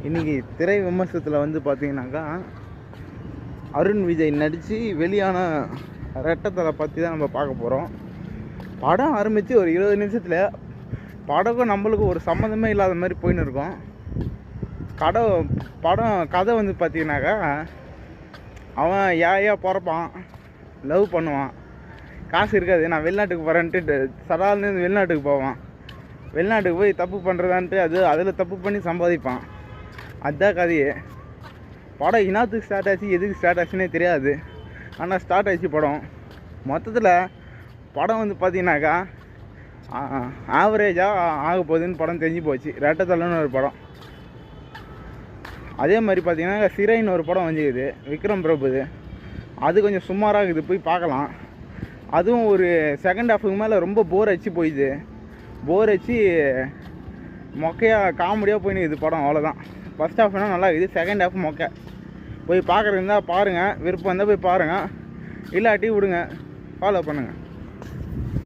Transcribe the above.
இன்றைக்கி திரை விமர்சனத்தில் வந்து பார்த்தீங்கன்னாக்கா அருண் விஜய் நடித்து வெளியான ரெட்டத்தலை பற்றி தான் நம்ம பார்க்க போகிறோம். படம் ஆரம்பித்து ஒரு 20 நிமிஷத்தில் படக்கும் நம்மளுக்கு ஒரு சம்மந்தமே இல்லாத மாதிரி போயின்னு இருக்கோம். படம் கதை வந்து பார்த்தீங்கன்னாக்கா அவன் ஏன் பிறப்பான், லவ் பண்ணுவான், காசு இருக்காது, நான் வெளிநாட்டுக்கு போகிறேன்ட்டு சடால்னு வெளிநாட்டுக்கு போவான். வெளிநாட்டுக்கு போய் தப்பு பண்ணுறதான்ட்டு அதில் தப்பு பண்ணி சம்பாதிப்பான். அதுதான் கதையே. படம் இனத்துக்கு ஸ்டார்ட் ஆச்சு, எதுக்கு ஸ்டார்ட் ஆச்சுன்னே தெரியாது. ஆனால் ஸ்டார்ட் ஆச்சு படம். மொத்தத்தில் படம் வந்து பார்த்தீங்கன்னாக்கா ஆவரேஜாக ஆக போகுதுன்னு படம் தெரிஞ்சு போச்சு. ரெட்டத்தலைன்னு ஒரு படம். அதே மாதிரி பார்த்தீங்கன்னா சிறைன்னு ஒரு படம் வந்துக்குது, விக்ரம் பிரபுது. அது கொஞ்சம் சுமாராக இருக்குது, போய் பார்க்கலாம். அதுவும் ஒரு செகண்ட் ஹாஃபுக்கு மேலே ரொம்ப போர் அடிச்சு போயிடுது. போர் அடிச்சு மொக்கையாக காமெடியாக போயின்னு படம், அவ்வளோதான். ஃபஸ்ட் ஹாஃப்னால் நல்லா இருக்குது, செகண்ட் ஹாஃப் மொக்கை. போய் பார்க்குறதுருந்தா பாருங்கள், விருப்பம் இருந்தால் போய் பாருங்கள், இல்லாட்டி விடுங்க, ஃபாலோ பண்ணுங்கள்.